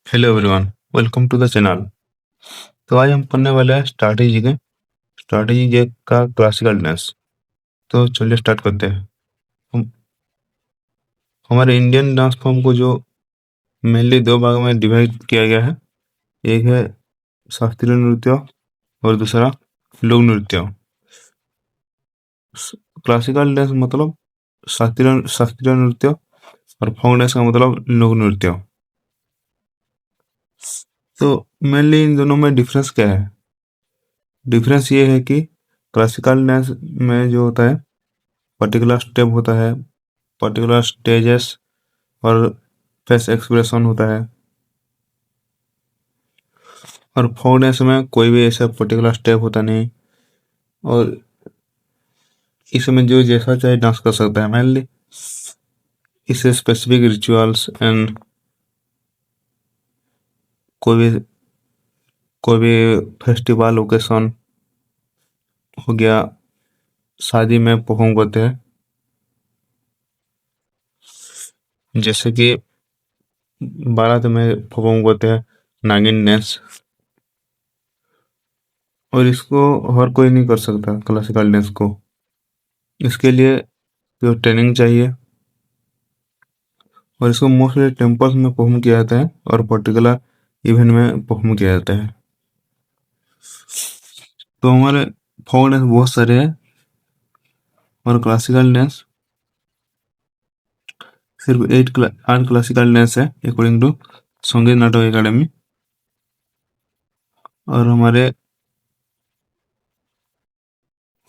Hello everyone, welcome to the channel. तो आज हम पढ़ने वाले हैं स्ट्रैटेजी का क्लासिकल डांस। तो चलिए स्टार्ट करते हैं। हम हमारे इंडियन डांस फॉर्म को जो मेनली दो भागों में डिवाइड किया गया है। एक है शास्त्रीय नृत्य और दूसरा लोक नृत्य। क्लासिकल डांस मतलब शास्त्रीय शास्त्रीय नृत्य और फोक डांस का मतलब लोक नृत्य। तो मेनली इन दोनों में डिफरेंस क्या है? डिफरेंस ये है कि क्लासिकल डांस में जो होता है पर्टिकुलर स्टेप होता है, पर्टिकुलर स्टेजेस और फेस एक्सप्रेशन होता है। और फोक डांस में कोई भी ऐसा पर्टिकुलर स्टेप होता नहीं और इसमें जो जैसा चाहे डांस कर सकता है। मेनली इससे स्पेसिफिक रिचुअल्स एंड कोई भी फेस्टिवल ओकेशन हो गया, शादी में परफॉर्म करते हैं। जैसे कि बारात में परफॉर्म करते हैं नागिन डांस। और इसको हर कोई नहीं कर सकता क्लासिकल डांस को। इसके लिए जो ट्रेनिंग चाहिए और इसको मोस्टली टेम्पल्स में परफॉर्म किया जाता है और पर्टिकुलर इवेंट में परफॉर्म किया जाता है। तो हमारे फोक डांस बहुत सारे हैं और क्लासिकल डांस सिर्फ 8 क्लासिकल डांस है according to Sangeet Natak Academy.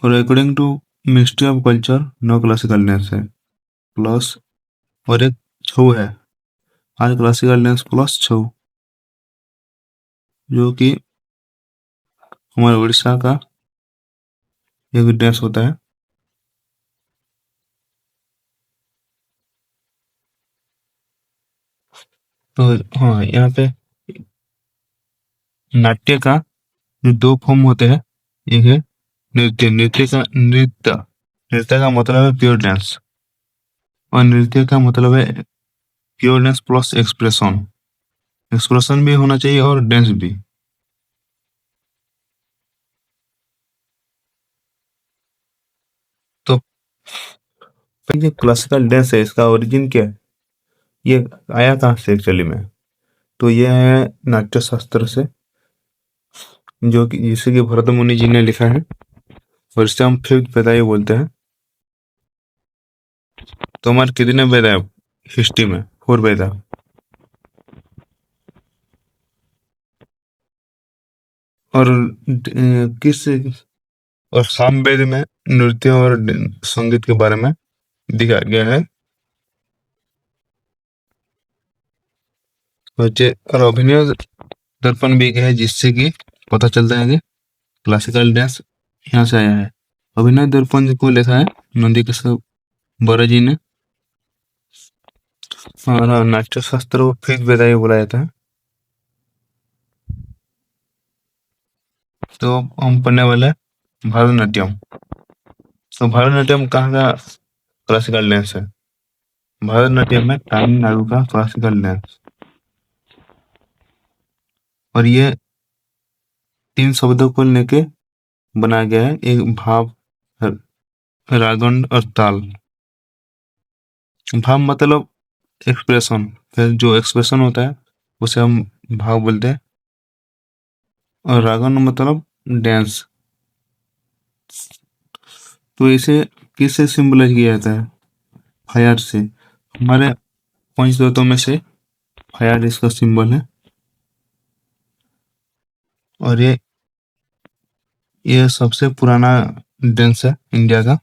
और according to Ministry of Culture 9 classical dance है प्लस और एक छऊ है। 8 क्लासिकल डांस प्लस छऊ, जो कि हमारे उड़ीसा का एक डांस होता है। तो हाँ, यहाँ पे नाट्य का जो 2 फॉर्म होते हैं। एक है नृत्य का मतलब है प्योर डांस और नृत्य का मतलब है pure dance plus expression. Expression भी होना चाहिए और डांस भी। तो जो क्लासिकल डांस है इसका ओरिजिन क्या है, ये आया कहाँ से एक्चुअली में? तो ये है नाट्य शास्त्र से, जो कि जिसे कि भरत मुनि जी ने लिखा है और इससे हम फिफ्थ वेदाई बोलते हैं। तो हमारे कितने वेद है हिस्ट्री में? 4 वेद है। और किस और सामवेद में नृत्य और संगीत के बारे में दिखाया गया है। और अभिनय दर्पण भी है, जिससे कि पता चलता है कि क्लासिकल डांस यहाँ से आया है। अभिनय दर्पण को लिखा है नंदकिशोर बरा जी ने। और नाट्य शास्त्र को फिर वेदाई बोला जाता है। तो हम पढ़ने वाले हैं भरतनाट्यम। तो भरतनाट्यम कहाँ का क्लासिकल डांस है? भरतनाट्यम में तमिलनाडु का क्लासिकल डांस। और ये 3 शब्दों को लेके बनाया गया है, एक भाव, रागन और ताल। भाव मतलब एक्सप्रेशन, फिर जो एक्सप्रेशन होता है उसे हम भाव बोलते हैं। और रागन मतलब डांस। तो इसे किससे सिंबलाइज किया जाता है? फायर से। हमारे पंच तत्वों में से फायर इसका सिंबल है। और ये सबसे पुराना डांस है इंडिया का।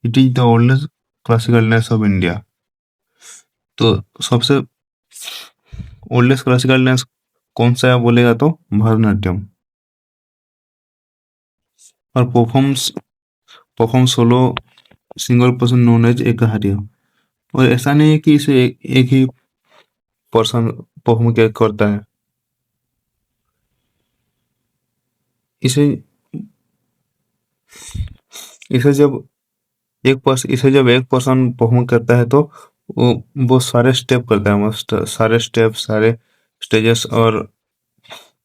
It is the oldest classical dance of India. तो सबसे ओल्डेस्ट क्लासिकल डांस कौन सा है बोलेगा तो भरतनाट्यम। और perform solo single person known as Ekaharya. और ऐसा नहीं है कि इसे एक ही पर्सन परफॉर्म करता है। इसे इसे जब एक पर्सन परफॉर्म करता है तो वो सारे स्टेप करता है, मस्त सारे स्टेप, सारे स्टेजेस और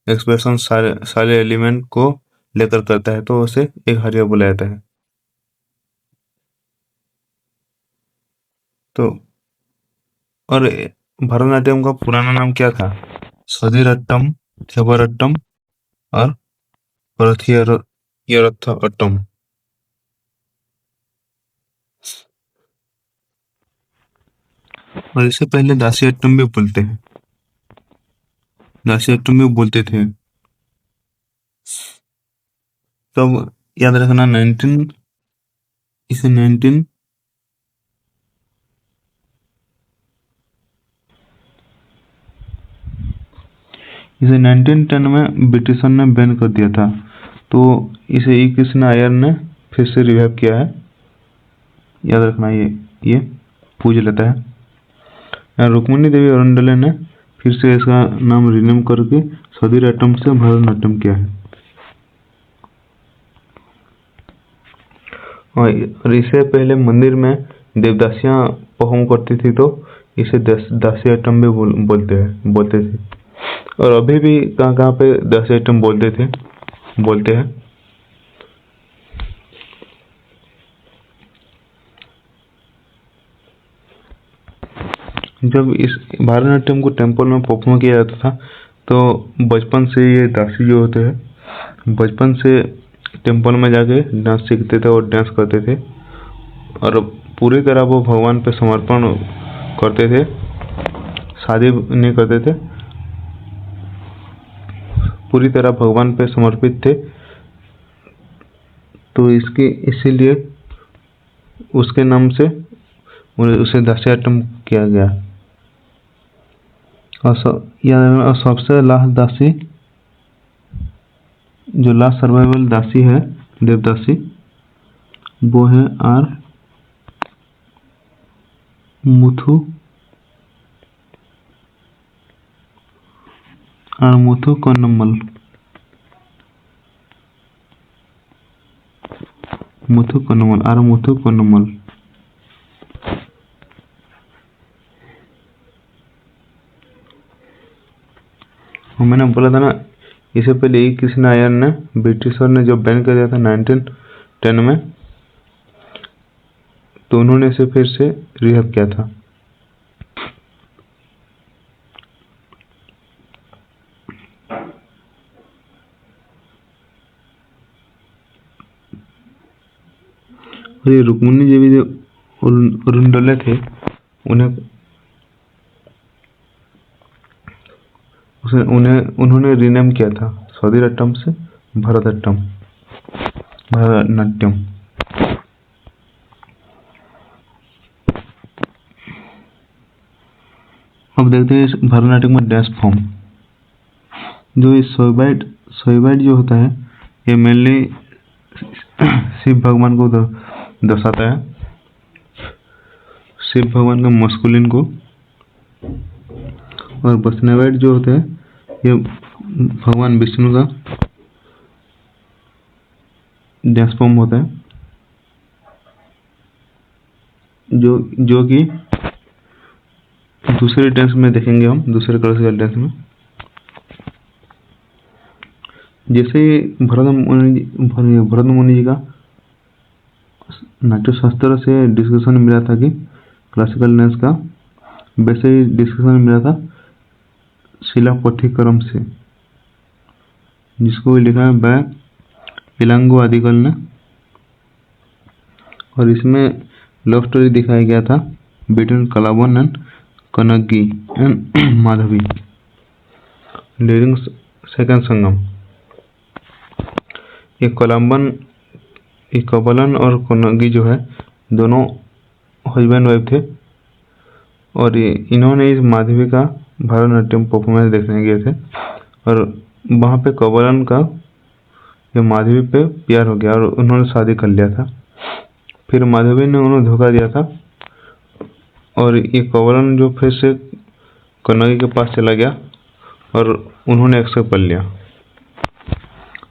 एक्सप्रेशन सारे एलिमेंट को लेकर करता है, तो उसे एक हरिया बोला जाता है। तो और भरतनाट्यम का पुराना नाम क्या था? सदिरट्टम, थेवरट्टम और परथियरथट्टम। और इससे पहले दासियट्टम भी बोलते हैं, दासियट्टम भी बोलते थे। तो याद रखना 19 इसे 19 इसे 1910 में ब्रिटिशर ने बैन कर दिया था। तो इसे ई कृष्ण अय्यर ने फिर से रिवाइव किया है। याद रखना ये पूज लेता है। रुक्मिणी देवी अरुणडले ने फिर से इसका नाम रिनेम करके सदिराट्टम से भरतनाट्यम किया है। और इससे पहले मंदिर में देवदासियां परफॉर्म करती थी, तो इसे दासियाट्टम भी बोलते थे। और अभी भी कहाँ पे दासियाट्टम बोलते हैं। जब इस भरतनाट्यम को टेम्पल में परफॉर्म किया जाता था, तो बचपन से ये दासी जो होते हैं बचपन से टेम्पल में जाके डांस सीखते थे और डांस करते थे, और पूरी तरह वो भगवान पे समर्पण करते थे, शादी नहीं करते थे, पूरी तरह भगवान पे समर्पित थे। तो इसीलिए उसके नाम से उसे दासियाट्टम किया गया। और सबसे लास्ट दासी, जो लास्ट सर्वाइवल दासी है देवदासी, वो है आर मुथु कन्नम्मल। मुथु कन्नम्मल। मैंने बोला था ना, इससे पहले ई कृष्ण अय्यर ने ब्रिटिशर ने जो बैन कर दिया था 1910 में, तो उन्होंने इसे फिर से रिवाइव किया था। और ये रुक्मिणी देवी जो अरुणडले थे, उन्होंने रीनेम किया था सदिराट्टम से भरतनाट्यम। अब देखते हैं भरतनाट्यम में डांस फॉर्म। जो इस सोइबाइट जो होता है, ये मेनली शिव भगवान को दर्शाता है, शिव भगवान का मस्कुलिन को। और वैष्णवाइट जो होते हैं, ये भगवान विष्णु का डांस फॉर्म होता है, जो कि दूसरे डांस में देखेंगे हम, दूसरे क्लासिकल डांस में। जैसे भरत मुनि जी का नाट्य शास्त्र से डिस्कशन मिला था कि क्लासिकल डांस का, वैसे ही डिस्कशन मिला था शिलापट्टिक्रम से, जिसको लिखा है बाय इलांगो आदिकल ने। और इसमें लव स्टोरी दिखाया गया था between Kovalan and Kannagi and Madhavi during second Sangam. ये कबलन और कनग्गी जो है, दोनों हस्बैंड वाइफ थे, और इन्होंने इस माधवी का भरतनाट्यम परफॉर्मेंस देखने गए थे, और वहाँ पे कबलन का ये माधवी पे प्यार हो गया और उन्होंने शादी कर लिया था। फिर माधवी ने उन्हें धोखा दिया था, और ये कबलन जो फिर से कनग्गी के पास चला गया और उन्होंने एक्सेप्ट कर लिया।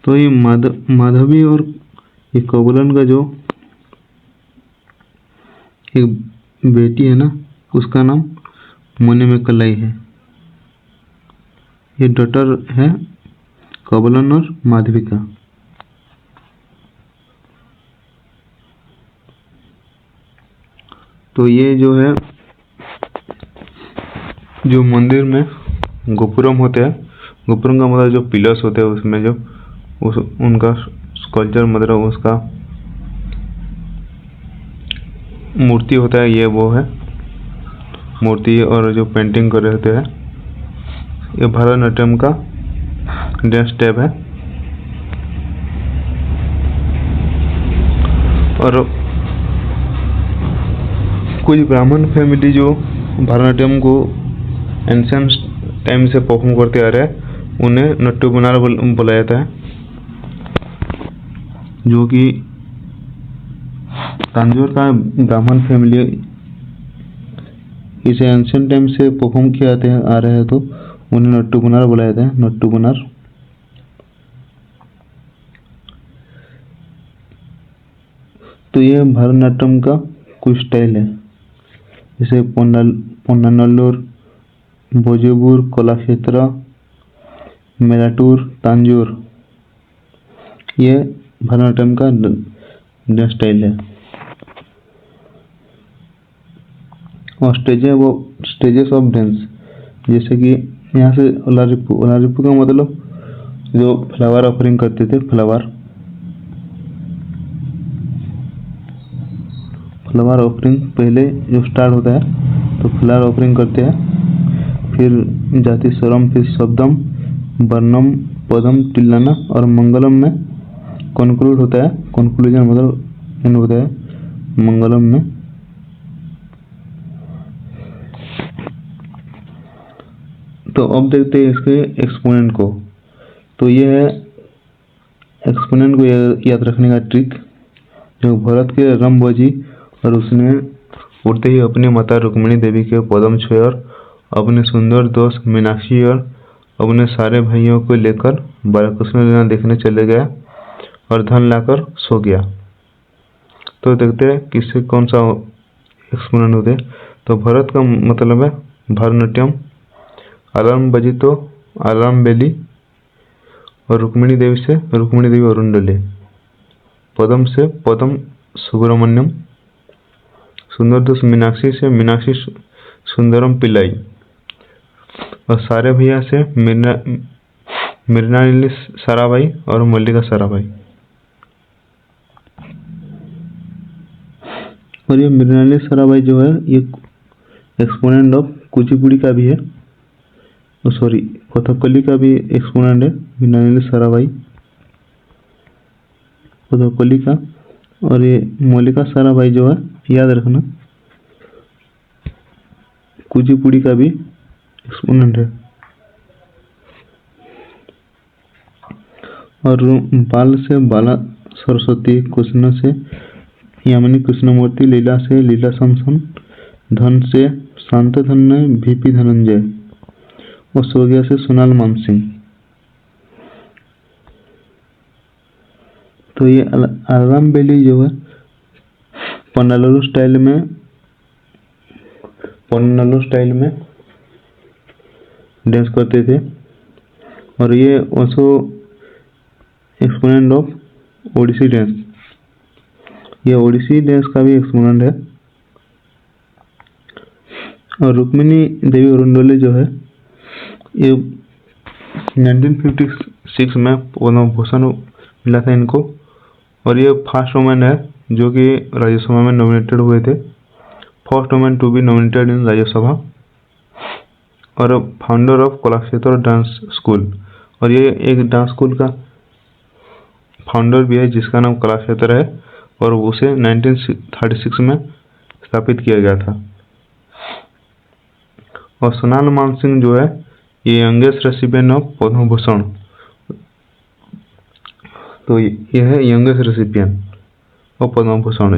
तो ये माधवी और ये कबलन का जो एक बेटी है ना, उसका नाम मणिमेखलाई है। ये डॉटर है कवलन और माधविका। तो ये जो है जो मंदिर में गोपुरम होते हैं, गोपुरम का मतलब जो पिलर्स होते हैं उसमें जो उनका स्कल्पचर मतलब उसका मूर्ति होता है, ये वो है मूर्ति। और जो पेंटिंग कर रहे होते हैं, ये भरतनाट्यम का डांस स्टेप है। और कुछ ब्राह्मण फैमिली जो भरतनाट्यम को एंशिएंट टाइम से परफॉर्म करते आ रहे हैं, उन्हें नट्टू बनार बोला जाता है, जो कि तंजौर का ब्राह्मण फैमिली इसे एंशिएंट टाइम से परफॉर्म किए आते हैं आ रहे हैं, तो उन्हें नट्टू बनार बोला जाता है, नट्टू बनार। तो ये भरतनाट्यम का कुछ स्टाइल है, जैसे पोन्नानल्लूर, भोजपुर, कलाक्षेत्र, मेलाटूर, तांजोर, ये भरतनाट्यम का डांस स्टाइल है। और स्टेजेस ऑफ डांस, जैसे कि यहाँ से ओलारिपू का मतलब जो फ्लावर ऑफरिंग करते थे, फ्लावर ऑफरिंग पहले जो स्टार्ट होता है तो फ्लावर ऑफरिंग करते हैं, फिर जाति स्वरम, फिर शब्दम, वर्णम, पदम, तिल्लाना और मंगलम में कंक्लूड होता है। कंक्लूजन मतलब एंड होता है मंगलम में। तो अब देखते हैं इसके एक्सपोनेंट को। तो ये है एक्सपोनेंट को याद रखने का ट्रिक, जो भरत के रम बजी और उसने उड़ते ही अपनी माता रुक्मिणी देवी के पदम छुए और अपने सुंदर दोस्त मीनाक्षी और अपने सारे भाइयों को लेकर बालकृष्ण लीला देखने चले गया और धन लाकर सो गया। तो देखते हैं किससे कौन सा एक्सपोनेंट होते हैं। तो भरत का मतलब है भरतनाट्यम, अलार्म बजी तो अलार्म बेली, और रुक्मिणी देवी से रुक्मिणी देवी अरुंडले, पदम से पदम सुब्रमण्यम, सुंदर दोस्त मीनाक्षी से मीनाक्षी सुंदरम पिल्लाई, और सारे भैया से मृणालिनी साराभाई और मल्लिका साराभाई। और ये मृणालिनी साराभाई जो है ये एक्सपोनेंट ऑफ कुचिपुड़ी का भी है, सॉरी कथकली का भी एक्सपोनेंट है मृणालिनी साराभाई, कथकली का। और ये मल्लिका साराभाई जो है याद रखना कुचिपुड़ी का भी एक्सपोनेंट है। और बाल से बाला सरस्वती, कृष्ण से यामिनी कृष्णमूर्ति, लीला से लीला समसन, धन से शांत धन्य वीपी धनंजय, और सोगिया से सोनाल मानसिंह। तो ये अलार्म बेली जो है पन्नालूर स्टाइल में डांस करते थे। और ये also exponent of Odissi dance, ये ओडिसी डांस का भी एक्सपोनेंट है। और रुक्मिणी देवी अरुंडले जो है ये 1956 में पद्म भूषण मिला था इनको, और ये फर्स्ट वुमेन है जो कि राज्यसभा में नॉमिनेटेड हुए थे, first women to be nominated in Rajya Sabha, और founder of Kalakshetra dance school. और ये एक डांस स्कूल का फाउंडर भी है जिसका नाम कलाक्षेत्र है, और उसे 1936 में स्थापित किया गया था। और सोनाल मानसिंह जो है ये youngest recipient of Padma Bhushan, तो ये है youngest recipient of Padma Bhushan,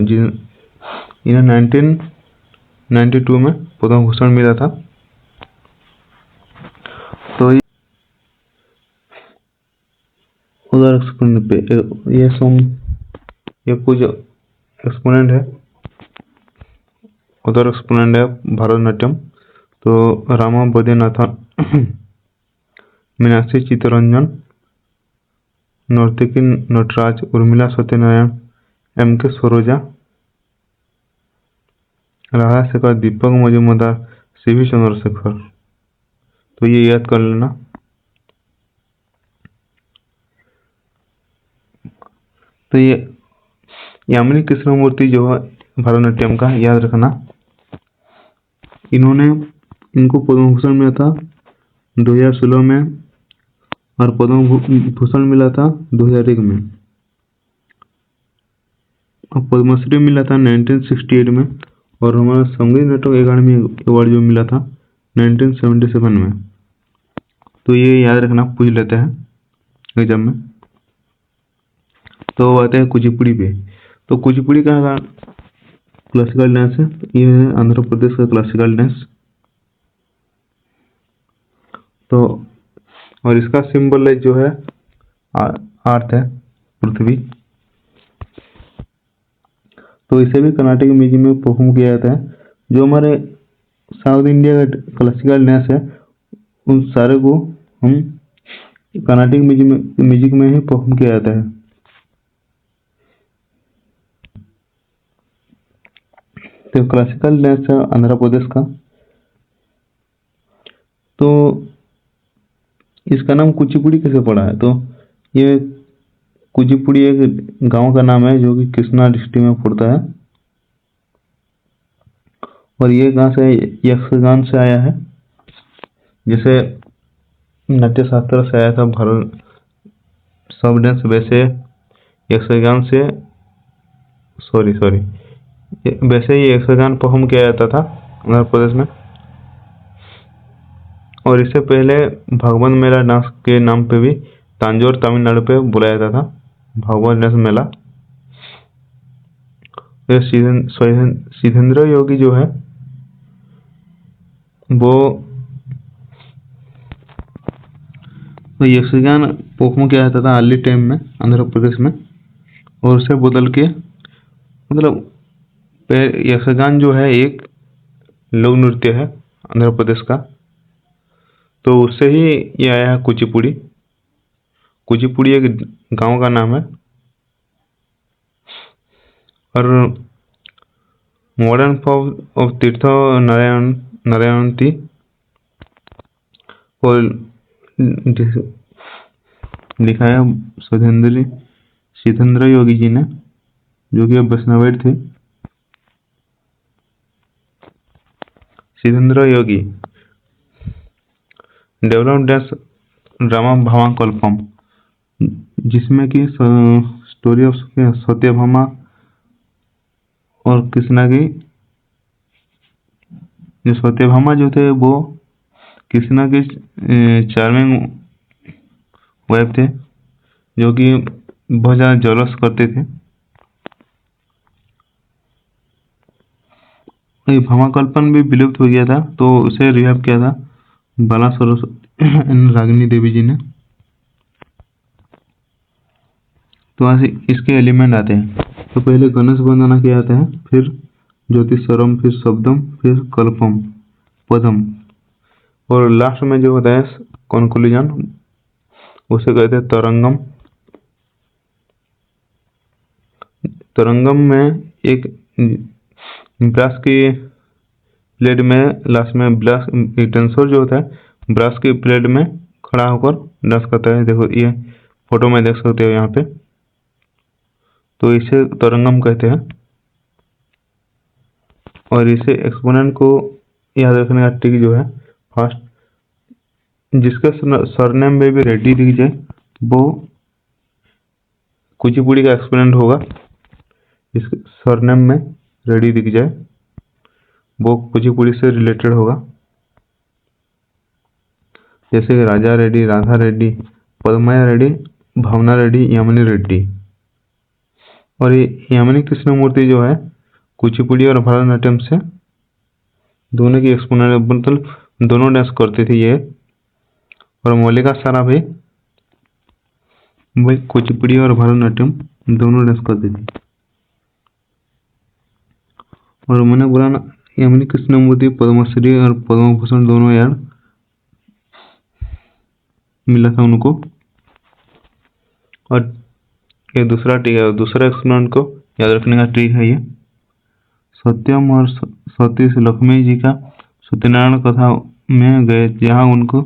इन्हें 1992 में पद्म भूषण मिला था। तो उधर एक्सपोनेंट पे ये कुछ एक्सपोनेंट है, उधर एक्सपोनेंट है भरतनाट्यम। तो रामा बैद्यनाथन मीनाक्षी चित्तरंजन, नर्तकी नटराज, उर्मिला सत्यनारायण, M.K. सरोजा, राधा शेखर, दीपक मजूमदार, C.V. चंद्रशेखर। तो ये याद कर लेना। तो ये यामिनी कृष्णमूर्ति जो है भरतनाट्यम का, याद रखना। इनको पद्म भूषण मिला था 2016 में और पद्म भूषण मिला था 2001 में और पद्मश्री मिला था 1968 में और हमारा संगीत नाटक अकादमी अवार्ड जो मिला था 1977 में। तो ये याद रखना, पूछ लेते हैं एग्जाम में। तो आते हैं कुचिपुड़ी पे। तो कुचिपुड़ी का क्लासिकल डांस है, ये है आंध्र प्रदेश का क्लासिकल डांस। तो और इसका सिंबल जो है अर्थ है, पृथ्वी। तो इसे भी कर्नाटक म्यूजिक में परफॉर्म किया जाता है। जो हमारे साउथ इंडिया का क्लासिकल डांस है उन सारे को हम कर्नाटक म्यूजिक में ही परफॉर्म किया जाता है। तो क्लासिकल डांस है आंध्र प्रदेश का। तो इसका नाम कुचिपुड़ी कैसे पड़ा है? तो ये कुचिपुड़ी एक गांव का नाम है जो कि कृष्णा डिस्ट्रिक्ट में पड़ता है और ये कहाँ से यक्षगान से आया है। जैसे नाट्य शास्त्र से आया था भारत सब डांस, वैसे यक्षगान से वैसे ही यक्षगान परफॉर्म किया जाता था आंध्र प्रदेश में। और इससे पहले भगवान मेला डांस के नाम पे भी तांजोर तमिलनाडु पे बुलाया जाता था, भगवान डांस मेला। सिद्धेंद्र योगी जो है वो यक्षगान परफॉर्म किया जाता था अर्ली टाइम में आंध्र प्रदेश में, और उसे बदल के मतलब यक्षगान जो है एक लोक नृत्य है आंध्र प्रदेश का, तो उससे ही ये आया है कुचिपुड़ी। कुचिपुड़ी एक गांव का नाम है। और मॉडर्न फॉर्म ऑफ तीर्थ नारायणती और लिखा है सिद्धेंद्र योगी जी ने, जो कि वैष्णव थे। सिद्धेंद्र योगी डेवलप डांस ड्रामा भावाकल्पम, जिसमें कि स्टोरी ऑफ सत्यभामा और कृष्णा की, जो सत्यभामा जो थे वो कृष्णा के चार्मिंग वाइफ थे, जो कि बहुत ज़्यादा जलस करते थे। ये भामाकल्पन भी विलुप्त हो गया था, तो उसे रिवाइव किया था बाला सरस्वती रागिनी देवी जी ने। तो आज इसके एलिमेंट आते हैं। तो पहले गणेश वंदना किया जाता है, फिर ज्योतिषरम, फिर शब्दम, फिर कल्पम, पदम, और लास्ट में जो होता है कंक्लूजन उसे कहते हैं तरंगम। तरंगम में एक ब्रश की प्लेट में लास्ट में ब्रश डांसर जो होता है ब्रश की प्लेट में खड़ा होकर डांस करता है। देखो ये फोटो में देख सकते हो यहाँ पे। तो इसे तरंगम कहते हैं। और इसे एक्सपोनेंट को याद रखने का ट्रिक जो है, फर्स्ट जिसके सरनेम में भी रेड्डी दिख जाए वो कुचिपुड़ी का एक्सपोनेंट होगा। जिसके सरनेम में रेड्डी दिख जाए वो कुचिपुड़ी से रिलेटेड होगा। जैसे कि राजा रेड्डी, राधा रेड्डी, पद्मया रेड्डी, भावना रेड्डी, यामिनी रेड्डी। और ये यामिनी कृष्णमूर्ति जो है कुचिपुड़ी और भरतनाट्यम से दोनों की एक्सपोनेंट, मतलब दोनों डांस करती थी ये। और मौलिका सारा भी वही कुचिपुड़ी और भरतनाट्यम दोनों डांस करती थी। और मैंने बोला ना यामिनी कृष्णमूर्ति पद्मश्री और पद्म भूषण दोनों यार मिला था उनको। और ये दूसरा एक्सपेरिमेंट को याद रखने का ट्रिक है ये। सत्यम और सतीश लक्ष्मी जी का सत्यनारायण कथा में गए, जहाँ उनको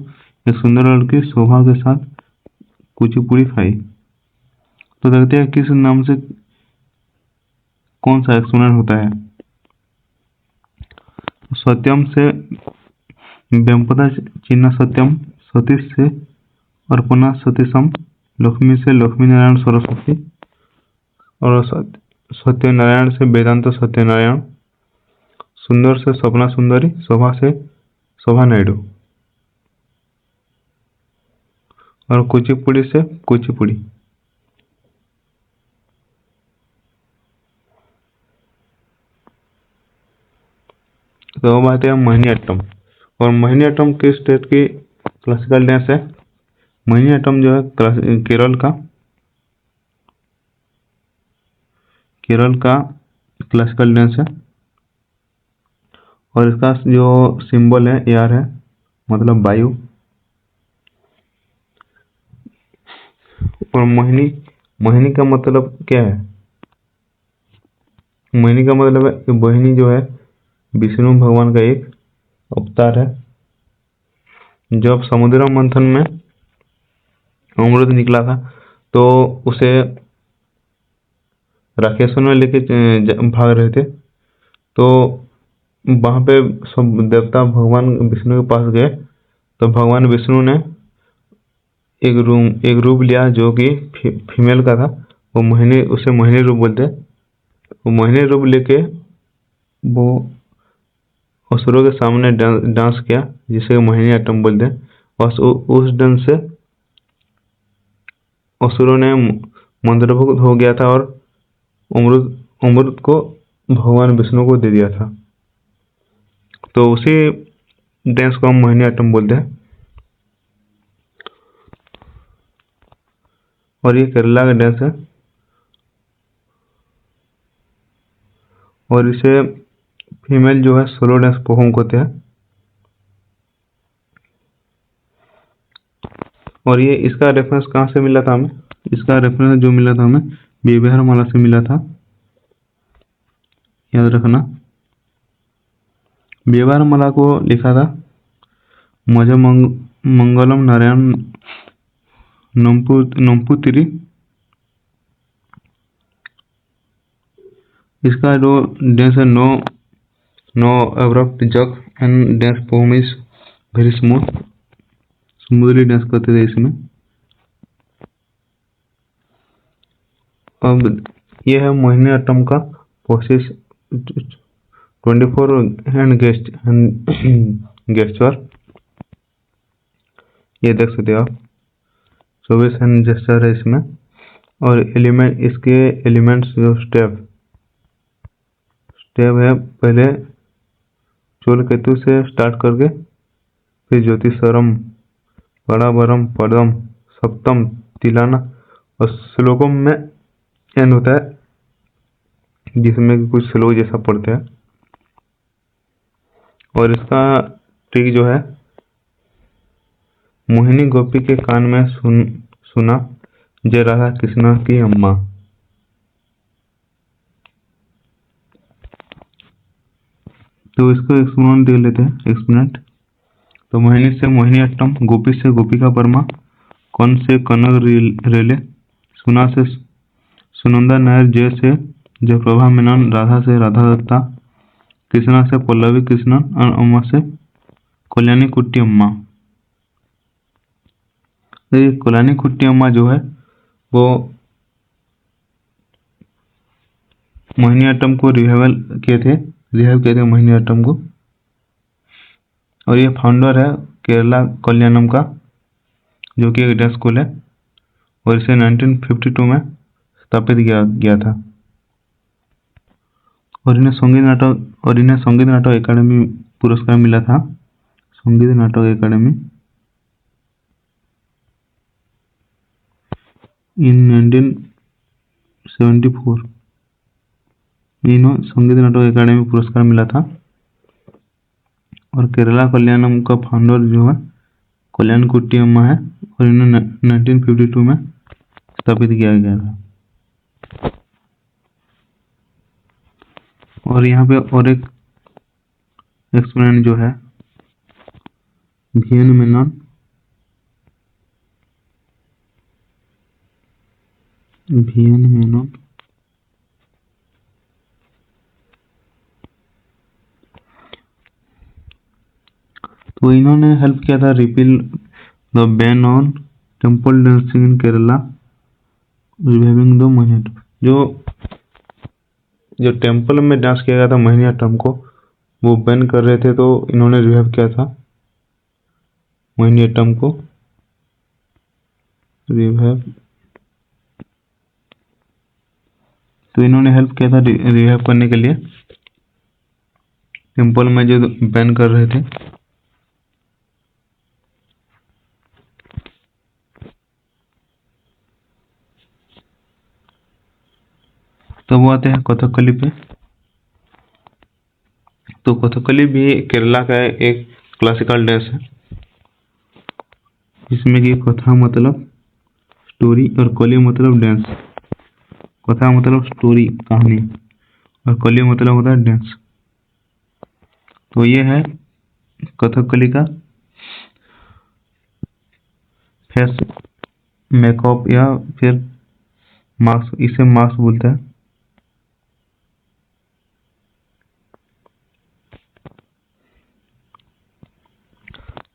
एक सुंदर लड़की शोभा के साथ कुचिपुड़ी खाई। तो देखते हैं किस नाम से कौन सा एक्सपेरिमेंट होता है। सत्यम से वेम्पदा चिन्ह सत्यम, सतीश से अर्पणा सतीशम, लक्ष्मी से लक्ष्मी नारायण सरस्वती, और सत्यनारायण से वेदांत सत्यनारायण, सुंदर से सपना सुंदरी, शोभा से शोभा नायडू, और कुचिपुड़ी से कुचिपुड़ी। तो अब आते हैं मोहिनीअट्टम। और मोहिनीअट्टम किस स्टेट की क्लासिकल डांस है? मोहिनीअट्टम जो है केरल का क्लासिकल डांस है। और इसका जो सिंबल है एयर है, मतलब वायु। और मोहिनी का मतलब क्या है? मोहिनी का मतलब है कि मोहिनी जो है विष्णु भगवान का एक अवतार है। जब समुद्र मंथन में अमृत निकला था तो उसे राक्षसों ने लेके भाग रहे थे। तो वहां पे सब देवता भगवान विष्णु के पास गए। तो भगवान विष्णु ने एक रूप लिया जो कि फीमेल का था। वो उसे मोहिनी रूप बोलते हैं। वो मोहिनी रूप लेके वो असुरों के सामने डांस किया, जिसे मोहिनीअट्टम बोलते हैं। और उस डांस से असुरों ने मंत्रमुग्ध हो गया था और अमृत को भगवान विष्णु को दे दिया था। तो उसी डांस को हम मोहिनीअट्टम बोलते हैं। और ये केरला का डांस है। और इसे फीमेल जो है सोलो डांस परफॉर्म करते हैं। और ये इसका रेफरेंस कहाँ से मिला था हमें? इसका रेफरेंस जो मिला था हमें व्यवहारमाला से मिला था, याद रखना। व्यवहारमाला को लिखा था मंगलम नारायण नंपुतिरी। इसका जो डांस है no abrupt jerk and dance form is very smoothly dance करते थे इसमें। अब यह है मोहिनीअट्टम का प्रोसेस 24 हैंड गेस्चर। ये देख सकते हो आप, 24 हैंड गेस्चर है इसमें। और इसके एलिमेंट्स जो स्टेप है, पहले चोल केतु से स्टार्ट करके फिर ज्योतिषरम, बड़ाबरम, पदम, सप्तम, तिलाना और श्लोकम में एंड होता है, जिसमें कुछ श्लोक जैसा पढ़ते हैं। और इसका ट्रिक जो है, मोहिनी गोपी के कान में सुना जय राधा कृष्ण की अम्मा। तो इसको एक्सपेरिमेंट देख लेते हैं। एक्सपेरिमेंट तो मोहिनी से मोहिनीअट्टम, गोपी से गोपिका वर्मा, कौन से कनक रेले, सुना से सुनंदा नायर, जय से जयप्रभा मेनन, राधा से राधा दत्ता, कृष्णा से पल्लवी कृष्णन और अम्मा से कल्याणी कुट्टी अम्मा। तो ये कल्याणी कुट्टी अम्मा जो है वो मोहिनीअट्टम को रिवाइव किए थे मोहिनीअट्टम को। और ये फाउंडर है केरला कल्याणम का, जो कि एक डांस स्कूल है। और इसे 1952 में स्थापित किया गया था। और इन्हें संगीत नाटक एकेडमी पुरस्कार मिला था। संगीत नाटक एकेडमी इन 1974 इन्हें संगीत नाटक एकेडमी पुरस्कार मिला था। और केरला कल्याणम का फाउंडर जो है कल्याण कुट्टी अम्मा है और इन्हें 1952 में स्थापित किया गया था। और यहाँ पे और एक एक्सपोनेंट जो है वी एन मेनन, तो इन्होंने हेल्प किया था repeal the ban on temple dancing in Kerala, reviving the Mohiniyattam. जो टेम्पल में डांस किया गया था मोहिनीअट्टम को, वो बैन कर रहे थे, तो इन्होंने रिवाइव किया था मोहिनीअट्टम को, रिवाइव। तो इन्होंने हेल्प किया था रिवाइव करने के लिए टेम्पल में जो बैन कर रहे थे। तो वो आते हैं कथकली पे। तो कथकली भी केरला का एक क्लासिकल डांस है, जिसमें कि कथा मतलब स्टोरी और कली मतलब डांस। कथा मतलब स्टोरी, कहानी, और कली मतलब होता है डांस। तो ये है कथकली का फेस मेकअप या फिर मास्क, इसे मास्क बोलते हैं।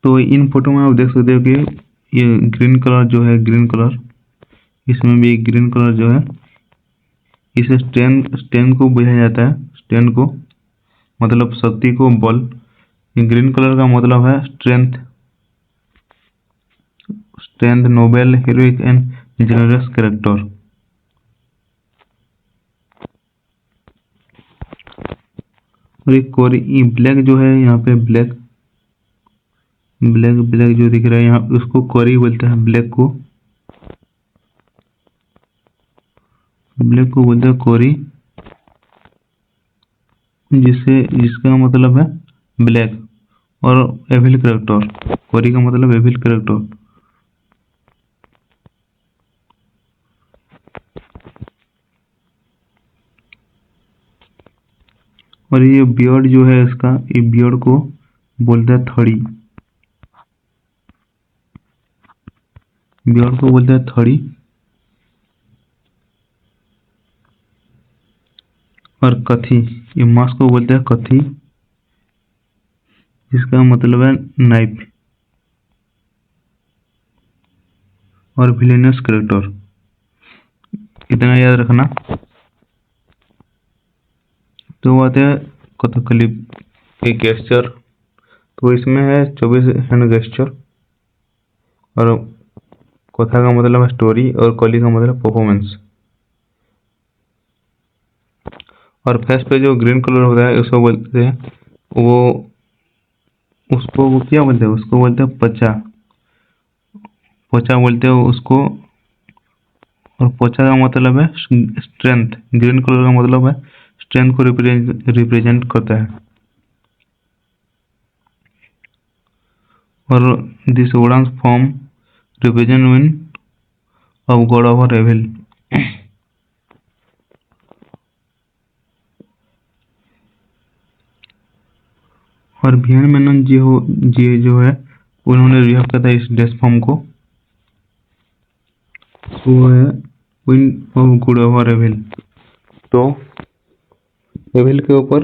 तो इन फोटो में आप देख सकते हो कि ये ग्रीन कलर जो है, ग्रीन कलर, इसमें भी ग्रीन कलर जो है, इसे स्टेन को बुझाया जाता है। स्टेन को मतलब शक्ति को, बल। ग्रीन कलर का मतलब है strength, Nobel, heroic and generous character. और एक कोरी ब्लैक जो है, यहाँ पे ब्लैक जो दिख रहा है यहाँ, उसको कोरी बोलते हैं। ब्लैक को बोलते हैं कोरी, जिसका मतलब है ब्लैक। और एविल कैरेक्टर, कोरी का मतलब एविल कैरेक्टर। और ये बियर्ड जो है इसका, ये बियर्ड को बोलते हैं थड़ी। बियर्ड को बोलते हैं थड़ी। और कथी, ये मास्क को बोलते हैं कथी, जिसका मतलब है नाइफ। और विलेनियस कैरेक्टर, इतना याद रखना। तो वो आते हैं कथकली के गेस्चर। तो इसमें है 24 हैंड गेस्चर। और कथा का मतलब है स्टोरी, और कली का मतलब परफॉर्मेंस। और फेस पे जो ग्रीन कलर होता है उसको बोलते हैं, वो क्या बोलते हैं, उसको बोलते हैं पचा बोलते हैं उसको। और पोचा का मतलब है स्ट्रेंथ। ग्रीन कलर का मतलब है स्ट्रेंथ को रिप्रेजेंट करता है। और this wooden form represent win of god of evil. और वीएन मेनन जी जो है, उन्होंने रिहा किया था इस डेस फॉर्म को। वो है win of good over evil. तो एविल के ऊपर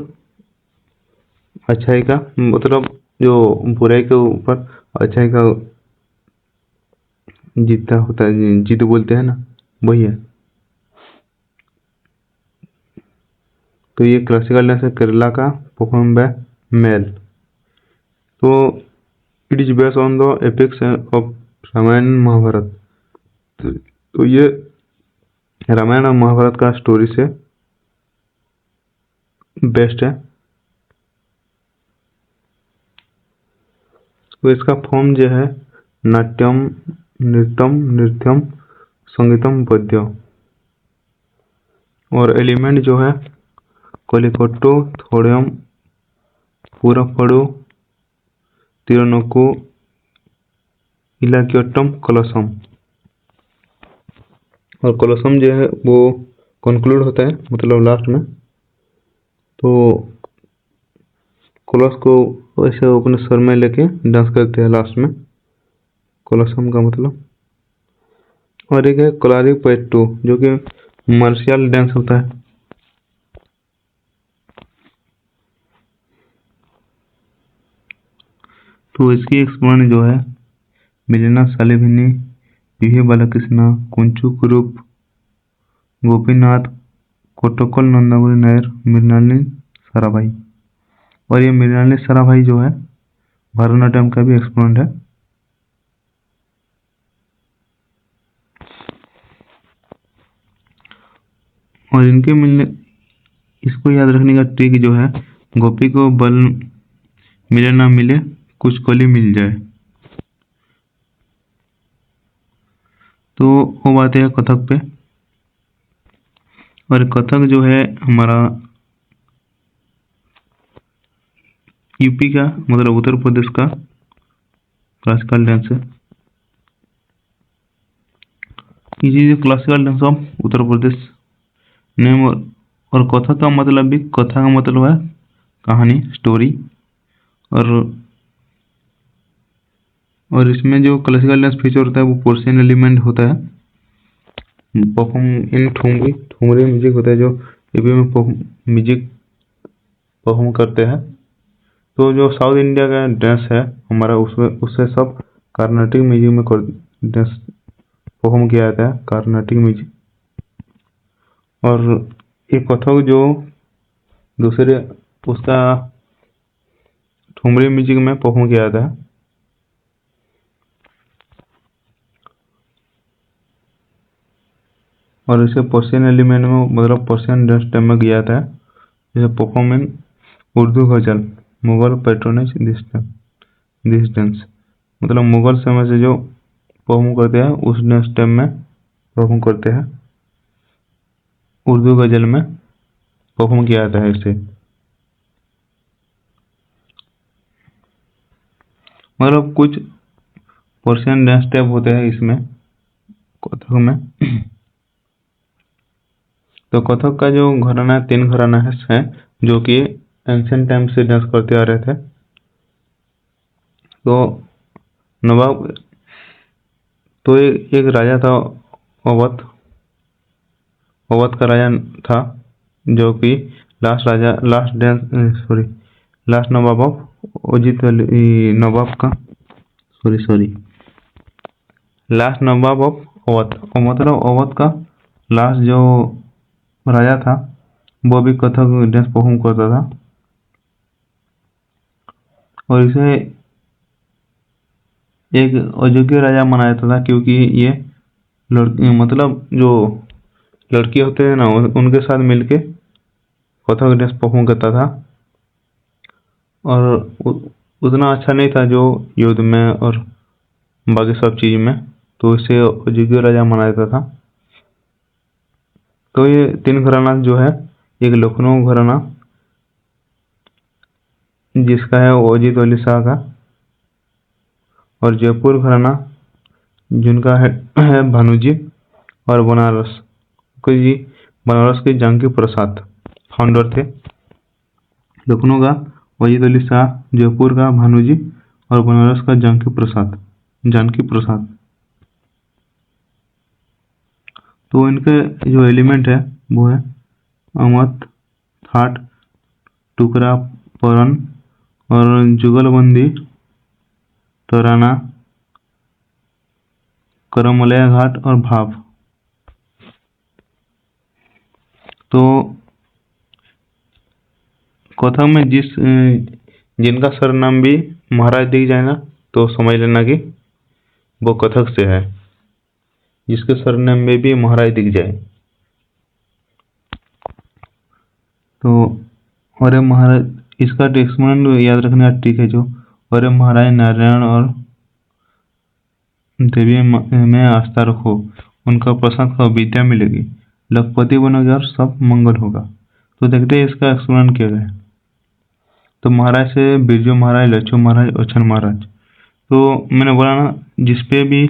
अच्छाई का, मतलब जो बुराई के ऊपर अच्छाई का जीतता होता है, जीत बोलते हैं ना, वही है। तो ये क्लासिकल डांस है केरला का, परफॉर्म बाय मेल। तो it is based on the epics of Ramayana Mahabharata. तो ये रामायण और महाभारत का स्टोरी से बेस्ट है। तो इसका फॉर्म जो है नाट्यम, नृत्यम, संगीतम, पद्य। और एलिमेंट जो है कलिकट्टू, थोड़म, पूरफड़ू, तिरनकू, इलाक्योट्टम कलशम। और कलशम जो है वो कंक्लूड होता है, मतलब लास्ट में। तो कलश को ऐसे अपने सर में लेके डांस करते हैं लास्ट में, कलशम का मतलब। और एक है कलारी पैट्टू, जो कि मार्शियल डांस होता है। तो इसकी एक्सप्लेन जो है, मिलिना सालेभिनी, यूही बालकृष्णा, कुंचू कुरूप, गोपीनाथ, कोटक्कल नंदागुरी नायर, मृणालिनी साराभाई। और ये मृणालिनी साराभाई जो है भरतनाट्यम का भी एक्सपोनेंट है। और इनके मिलने, इसको याद रखने का ट्रिक जो है, गोपी को बल मिले ना मिले, कुछ कली मिल जाए। तो वो बात है कथक पे। और कथक जो है हमारा यूपी का, मतलब उत्तर प्रदेश का क्लासिकल डांस है। ये classical dance of Uttar Pradesh name. और कथक का मतलब भी, कथा का मतलब है कहानी, स्टोरी। और इसमें जो क्लासिकल डांस फीचर होता है वो पोर्शन एलिमेंट होता है। Perform in thumri, thumri music होता है जो यूपी में म्यूजिक परफॉर्म करते हैं। तो जो साउथ इंडिया का डांस है हमारा, उसमें उससे सब कार्नाटिक म्यूजिक में डांस परफॉर्म किया जाता है, कार्नाटिक म्यूजिक। और ये कथक जो दूसरे उसका ठुमरी म्यूजिक में परफॉर्म किया जाता है। और इसे पर्शियन एलिमेंट में, मतलब पर्शियन डांस टाइम में किया जाता है। जैसे परफॉर्मेंस उर्दू गजल, मुगल पैट्रोनेज दिस डांस, मतलब मुगल समय से जो परफॉर्म करते हैं उस डांस टाइम में परफॉर्म करते हैं, उर्दू गजल में परफॉर्म किया जाता है इसे। मतलब कुछ पर्शियन डांस टाइप होते हैं इसमें, कथक में। तो कथक का जो घराना, 3 घराना है जो कि एंशिएंट टाइम से डांस करते आ रहे थे। तो नवाब, तो एक राजा था अवध, अवध का राजा था, जो कि लास्ट नवाब ऑफ अजीत अली, नवाब का लास्ट नवाब ऑफ अवध, मतलब अवध का लास्ट जो राजा था वो भी कथक डांस परफॉर्म करता था। और इसे एक अयोग्य राजा माना जाता था, क्योंकि ये मतलब जो लड़की होते हैं ना, उनके साथ मिलके कथक डांस परफॉर्म करता था। और उतना अच्छा नहीं था जो युद्ध में और बाकी सब चीज में, तो इसे अयोग्य राजा माना जाता था। तो ये 3 घराना जो है, एक लखनऊ घराना जिसका है अजीत अली शाह का, और जयपुर घराना जिनका है भानुजी, और बनारस के जंगी प्रसाद फाउंडर थे। लखनऊ का अजीत अली शाह, जयपुर का भानुजी, और बनारस का जानकी प्रसाद। तो इनके जो एलिमेंट है वो है अमत, थाट, टुकड़ा, परन, और जुगलबंदी, तराना, करमलया घाट, और भाव। तो कथक में जिनका सरनाम भी महाराज दिख जाए ना, तो समझ लेना कि वो कथक से है, जिसके सरनेम में भी महाराज दिख जाए। तो अरे महाराज, इसका एक्सप्लेनेशन याद रखना ठीक है जो, अरे महाराज नारायण और देवी में आस्था रखो, उनका प्रसाद का विद्या मिलेगी, लखपति बनोगे और सब मंगल होगा। तो देखते हैं इसका एक्सप्लेन किया गया। तो महाराज से बिरजू महाराज, लच्छू महाराज, अच्छन महाराज। तो मैंने बोला ना, जिसपे भी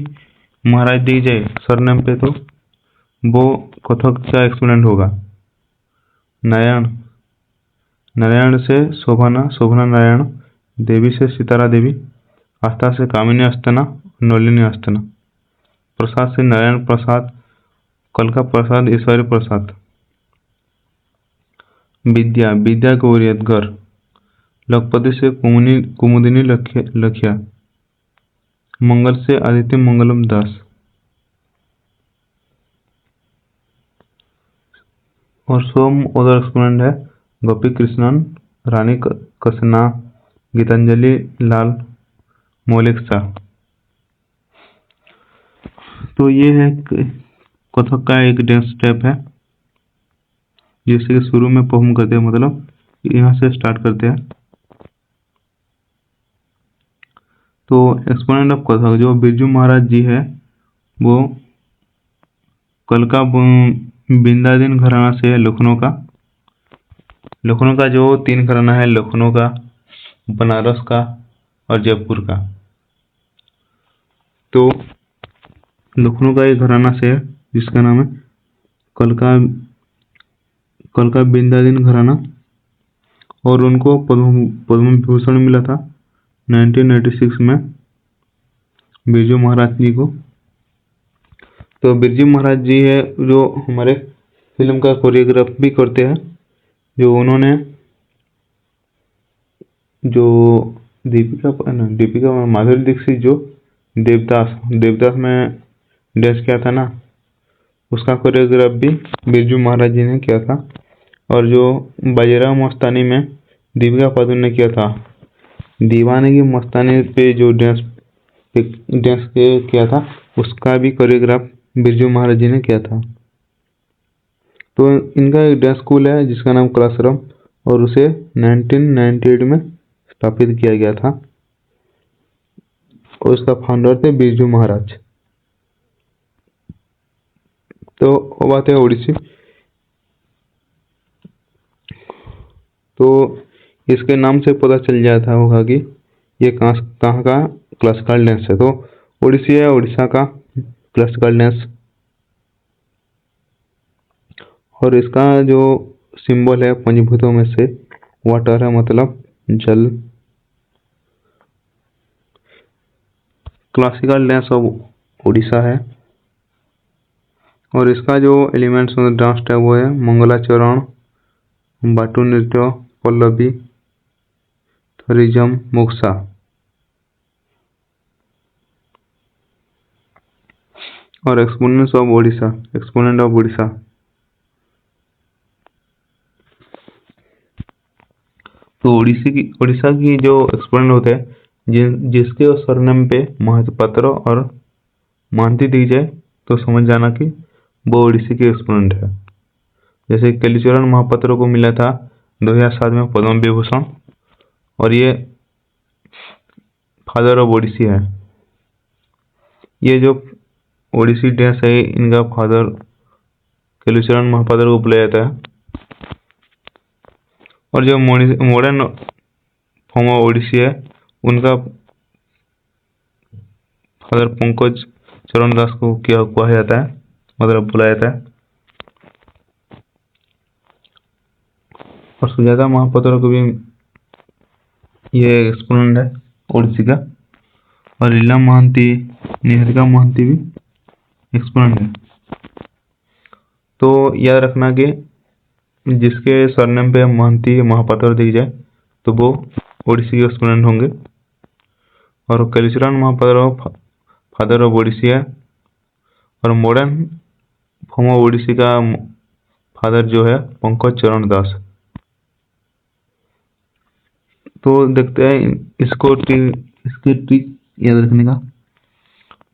महाराज दी जाए सरनेम पे, तो वो कथक का एक्सपोनेंट होगा। नारायण, नारायण से शोभना, शोभना नारायण, देवी से सितारा देवी, आस्था से कामिनी अस्थाना, नलिनी अस्थाना, प्रसाद से नारायण प्रसाद, कल का प्रसाद ईश्वरी प्रसाद, विद्या, विद्या गौरी घर, लखपति से कुमुदिनी लखिया, मंगल से आदित्य मंगलम दास, और सोम उदर एक्सपोनेंट है गोपी कृष्णन, रानी कसना, गीतांजलि लाल, मौलिक शाह। तो ये है कथक का एक डांस स्टेप है, जैसे कि शुरू में परफॉर्म करते हैं, मतलब यहाँ से स्टार्ट करते हैं। तो एक्सपोनेंट ऑफ कथक जो बिरजू महाराज जी है, वो कल का बिंदादीन घराना से है, लखनऊ का। लखनऊ का जो 3 घराना है, लखनऊ का, बनारस का और जयपुर का। तो लखनऊ का एक घराना से है जिसका नाम है कल का बिंदादीन घराना, और उनको पद्म विभूषण मिला था 1986 में बिरजू महाराज जी को। तो बिरजू महाराज जी है जो हमारे फिल्म का कोरियोग्राफ भी करते हैं, जो उन्होंने जो दीपिका माधुरी दीक्षित जो देवदास में डांस किया था ना, उसका कोरियोग्राफ भी बिरजू महाराज जी ने किया था। और जो बाजीराव मस्तानी में दीपिका पादुकोण ने किया था, दीवाने की मस्तानी पे जो डांस किया था, उसका भी कोरियोग्राफ बिरजू महाराज जी ने किया था। तो इनका एक डांस स्कूल है जिसका नाम क्लासरूम, और उसे 1998 में स्थापित किया गया था, और उसका फाउंडर थे बिरजू महाराज। तो वो बात है ओडिसी। तो इसके नाम से पता चल जाता होगा कि ये कहाँ का क्लासिकल डांस है। तो ओडिसी है उड़ीसा का क्लासिकल डांस, और इसका जो सिंबल है पंचभूतों में से वाटर है, मतलब जल। क्लासिकल डांस ऑफ उड़ीसा है, और इसका जो एलिमेंट्स डांस है वो है मंगलाचरण, बाटू नृत्य, पल्लवी, थरिजम, मुक्सा। और एक्सपोनेंट ऑफ उड़ीसा। तो उड़ीसा की जो एक्सपोनेंट होते हैं, जिसके सरनेम पे महापात्र और मानती दी जाए, तो समझ जाना कि वो उड़ीसी के एक्सपोनेंट है। जैसे केलीचरण महापात्र को मिला था 2007 में पद्म विभूषण, और ये फादर ऑफ ओडिसी है। ये जो ओडिसी डांस है, इनका फादर केलुचरण महापात्र को बुलाया जाता है। और जो मॉडर्न फॉर्म ऑफ ओडिसी है, उनका फादर पंकज चरण दास को क्या कहा जाता है, मतलब बुलाया जाता है। और सुजाता महापात्र को भी ये एक्सपोनेंट है ओडिसी का। और लीला महांती, निहारिका महांती भी एक्सपोनेंट है। तो याद रखना कि जिसके सरनेम पे महांती महापात्र दी जाए, तो वो ओडिसी के एक्सपोनेंट होंगे। और केलीचरण महापात्र फादर ऑफ ओडिसी है, और मॉडर्न फॉर्म ऑफ ओडिसी का फादर जो है पंकज चरण दास। तो देखते हैं इसके ट्रिक याद रखने का।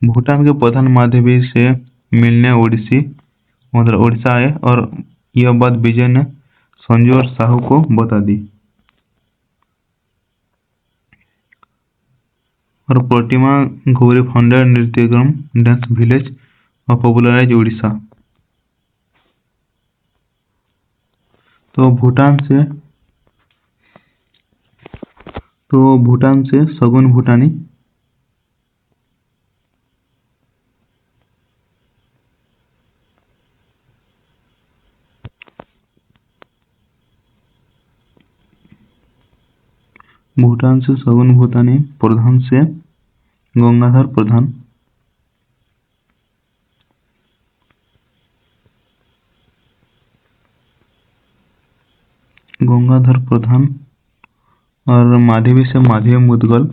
भूटान के प्रधान महादेवी से मिलने ओडिसी, मतलब उड़ीसा है, और यह बात विजय ने संजू और साहू को बता दी। और प्रतिमा गौरी फाउंडेड नृत्यक्रम डांस विलेज और पॉपुलराइज उड़ीसा। तो भूटान से सगुन भूटानी, भूटान से सगुन भूटानी, प्रधान से गंगाधर प्रधान, गंगाधर प्रधान, और माधवी से माधवी मुदगल,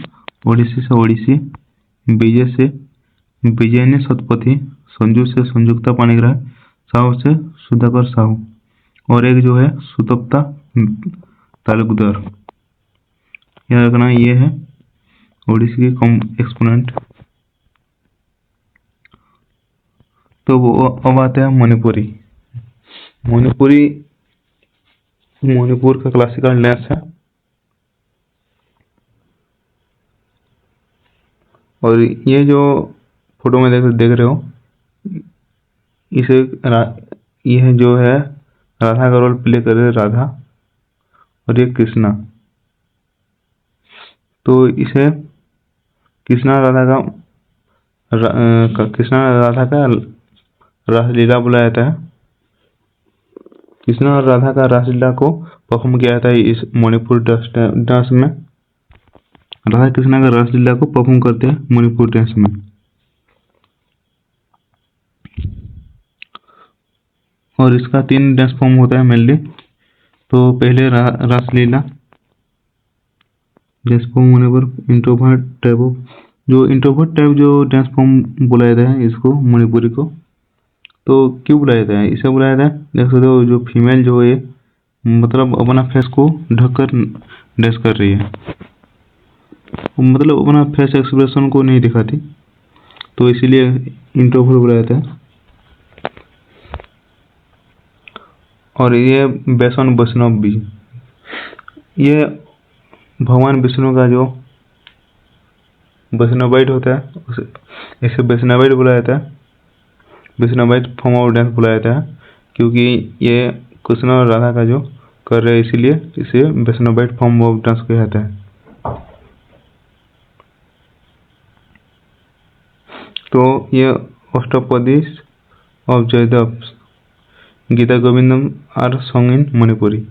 ओडिसी से ओडिसी, विजय से विजयनी शतपथी, संजू से संयुक्ता पाणिग्राही, साहू से सुधाकर साहू, और एक जो है सुतप्ता तालुकदार। याद रखना ये है ओडिसी के कम एक्सपोनेंट। तो वो अब आता है मणिपुरी। मणिपुर का क्लासिकल डांस है, और ये जो फोटो में देख रहे हो, इसे यह जो है राधा का रोल प्ले कर रहे हैं, राधा, और ये कृष्णा। तो इसे कृष्णा राधा का रासलीला बुलाया जाता है। कृष्णा और राधा का रासलीला को परफॉर्म किया जाता है इस मणिपुर डांस में। राधा कृष्णा का रासलीला को परफॉर्म करते हैं मणिपुर डांस में। और इसका 3 डांस फॉर्म होता है मेनली। तो पहले रासलीला डांस फॉर्म होने पर इंट्रोवर्ट टाइप जो डांस फॉर्म बुलाया जाता है इसको मणिपुरी को। तो क्यों बुलाया जाता है? इसे बुलाया जाता है, देख सकते हो जो फीमेल जो है मतलब अपना फेस को ढककर डांस कर रही है, मतलब अपना फेस एक्सप्रेशन को नहीं दिखाती, तो इसीलिए इंट्रोवर्ट बुलाया जाता है। और ये वैष्णव भी, ये भगवान विष्णु का जो वैष्णवाइट होता है इसे वैष्णवाइट बुलाया जाता है। वैष्णवाइट फॉर्म ऑफ डांस बुलाया जाता है, क्योंकि ये कृष्ण और राधा का जो कर रहे हैं इसीलिए इसे वैष्णवाइट फॉर्म ऑफ डांस कहा जाता है। तो ये अष्टपदी of Jaydev, Gita Govindam are song in Manipuri.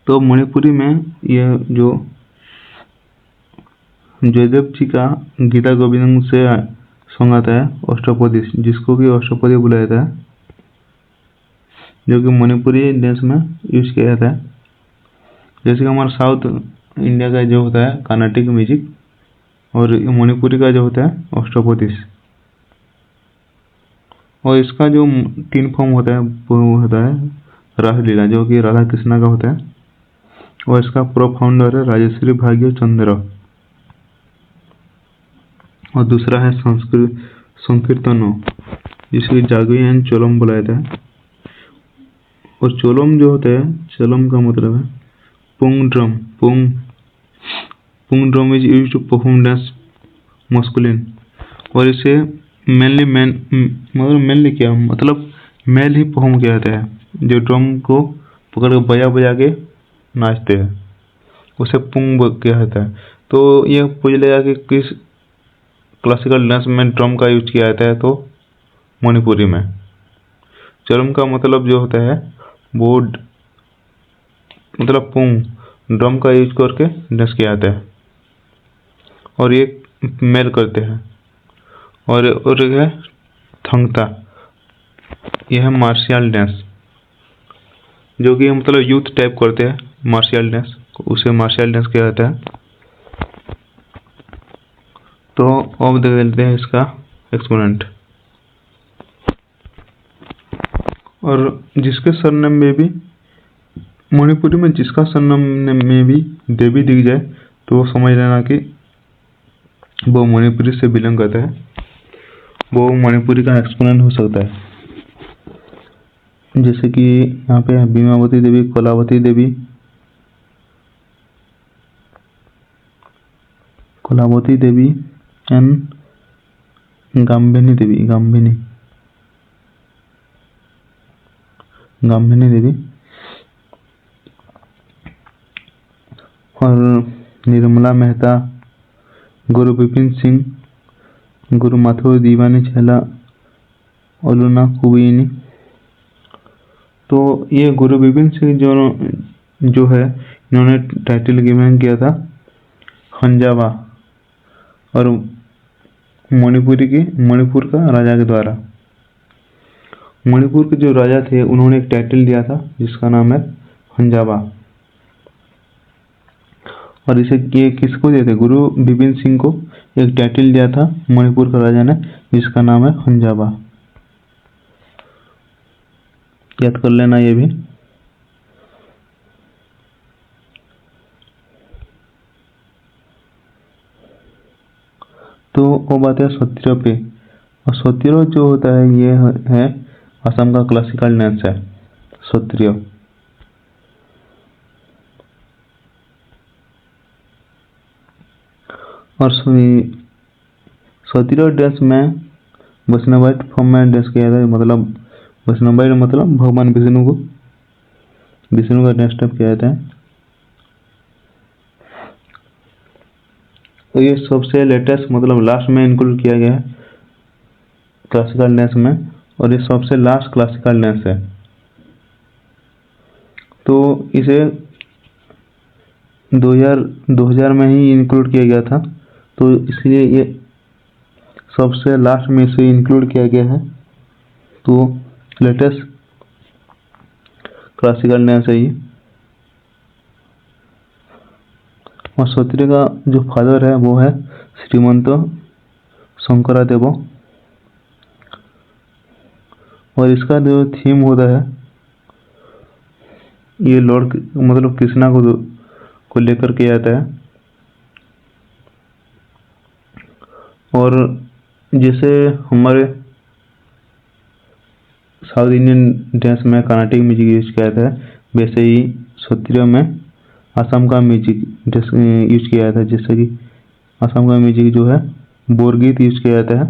तो मणिपुरी में यह जो जयदेव जी का गीता गोविंदम से सॉन्ग आता है अष्टपदी, जिसको भी अष्टपदी बुलाया जाता है, जो कि मणिपुरी डांस में यूज किया जाता है। जैसे कि हमारा साउथ इंडिया का जो होता है कर्नाटिक म्यूजिक, और मणिपुरी का जो होता है अष्टपदी। और इसका जो 3 फॉर्म होता है वो होता है रासलीला, जो कि राधा कृष्णा का होता है, और इसका प्रो फाउंडर है राजश्री भाग्य चंद्र। और दूसरा है संकीर्तनो, जिसकी जागवी एंड चोलम बुलाया जाता है। और चोलम जो होता है, चोलम का मतलब है Pung drum. Pung drum is used to perform dance masculine, और इसे मेनली क्या मतलब मेल ही परफॉर्म किया जाता है, जो ड्रम को पकड़ कर बजा के नाचते हैं, उसे पुंग किया जाता है। तो यह पूछ लेगा कि किस क्लासिकल डांस में ड्रम का यूज किया जाता है, तो मणिपुरी में। चरम का मतलब जो होता है वो मतलब पुंग ड्रम का यूज करके डांस किया जाता है, और ये मेल करते हैं। और एक है थंगता, यह है मार्शियल डांस, जो कि मतलब यूथ टाइप करते हैं मार्शियल डांस, उसे मार्शियल डांस किया जाता है। तो अब देख लेते हैं इसका एक्सपोनेंट। और जिसके सरनेम में भी मणिपुरी में जिसका सरनेम में भी देवी दिख जाए तो समझ लेना कि वो मणिपुरी से बिलोंग करता है, वो मणिपुरी का एक्सपोनेंट हो सकता है। जैसे कि यहाँ पे बीमावती देवी, कोलावती देवी, एंड गाम्भिनी देवी, और निर्मला मेहता, गुरु विपिन सिंह, गुरु माथुर दीवानी छैला, ओलुना कुबीनी, तो ये गुरु बिपिन सिंह जो है इन्होंने टाइटल गिवन किया था हंजावा और मणिपुर का राजा के द्वारा। मणिपुर के जो राजा थे उन्होंने एक टाइटल दिया था जिसका नाम है हंजावा, और इसे ये किसको दिए थे? गुरु बिपिन सिंह को एक टाइटल दिया था मणिपुर का राजा ने जिसका नाम है हंजावा। याद कर लेना ये भी। तो वो बात है सत्रिय पे, और सत्रिय जो होता है ये है असम का क्लासिकल डांस है सत्रिय। और सत्रिय डांस में वैष्णवाइट फॉर्म में डांस किया जाता है, मतलब वैष्णवाइट मतलब भगवान विष्णु का डांस स्टेप किया जाता है। तो ये सबसे लेटेस्ट मतलब लास्ट में इंक्लूड किया गया है क्लासिकल डांस में, और ये सबसे लास्ट क्लासिकल डांस है। तो इसे 2000 में ही इंक्लूड किया गया था, तो इसलिए ये सबसे लास्ट में इसे इंक्लूड किया गया है। तो लेटेस्ट क्लासिकल डांस है ये। और सत्रिय का जो फादर है वो है श्रीमंत शंकरादेव, और इसका जो थीम होता है ये लॉर्ड मतलब कृष्णा को लेकर के आता है। और जैसे हमारे साउथ इंडियन डांस में कर्नाटिक म्यूजिक यूज किया जाता है, वैसे ही सत्रिय में असम का म्यूजिक यूज किया जाता है। जैसे कि असम का म्यूजिक जो है बोरगीत यूज किया जाता है।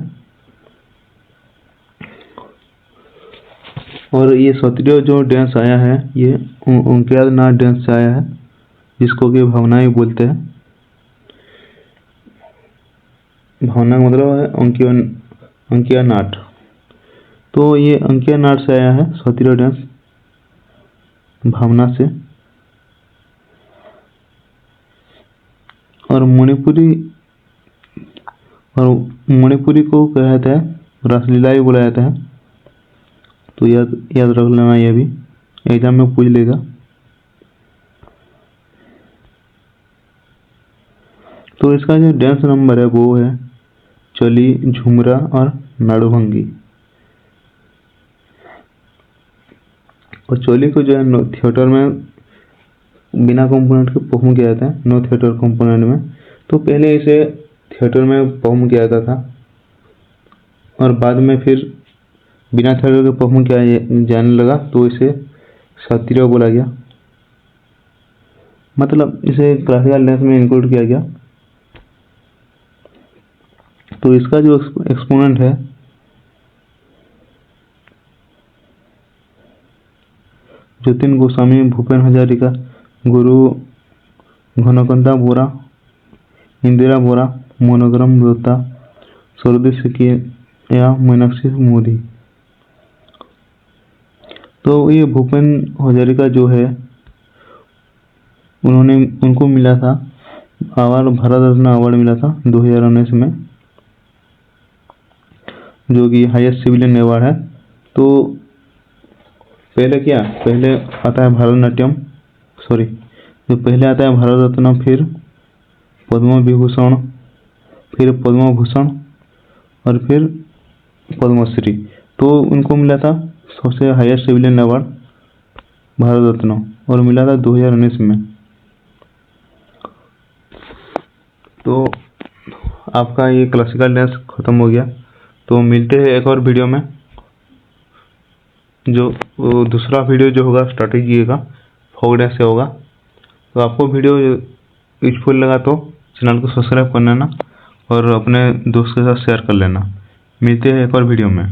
और ये सत्रिय जो डांस आया है ये अंकियार नाथ डांस से आया है, जिसको कि भावनाएं बोलते हैं। भावना मतलब है अंकिया नाट। तो ये अंकिया नाट से आया है सत्रिय डांस, भावना से। और मणिपुरी को कहा जाता है रासलीला भी बोला जाता है। तो याद रख लेना, ये भी एग्जाम में पूछ लेगा। तो इसका जो डांस नंबर है वो है चली, झुमरा और नाड़ुभंगी। और चोली को जो है थिएटर में बिना कंपोनेंट के परफॉर्म किया जाता है, नो थिएटर कंपोनेंट में। तो पहले इसे थिएटर में परफॉर्म किया जाता था, और बाद में फिर बिना थिएटर के परफॉर्म किया जाने लगा, तो इसे शास्त्रीय बोला गया, मतलब इसे क्लासिकल डांस में इंक्लूड किया गया। तो इसका जो एक्सपोनेंट है जतिन गोस्वामी, भूपेन हजारिका, गुरु घनकंता बोरा, इंदिरा बोरा, मनोरम दत्ता, सरोदे सिकी या मीनाक्षी मोदी। तो ये भूपेन हजारिका जो है उनको मिला था अवार्ड, भारत रत्न अवार्ड मिला था 2019 में, जो कि हाईएस्ट सिविलियन अवार्ड है। तो पहले आता है भारतनाट्यम, जो पहले आता है भारत रत्न, फिर पद्म विभूषण, फिर पद्म भूषण और फिर पद्मश्री। तो उनको मिला था सबसे highest civilian award Bharat Ratna, और मिला था 2019 में। तो आपका ये क्लासिकल डांस खत्म हो गया। तो मिलते हैं एक और वीडियो में, जो दूसरा वीडियो जो होगा स्ट्रैटेजी का फोक डांस से होगा। तो आपको वीडियो यूजफुल लगा तो चैनल को सब्सक्राइब कर लेना और अपने दोस्त के साथ शेयर कर लेना। मिलते हैं एक और वीडियो में।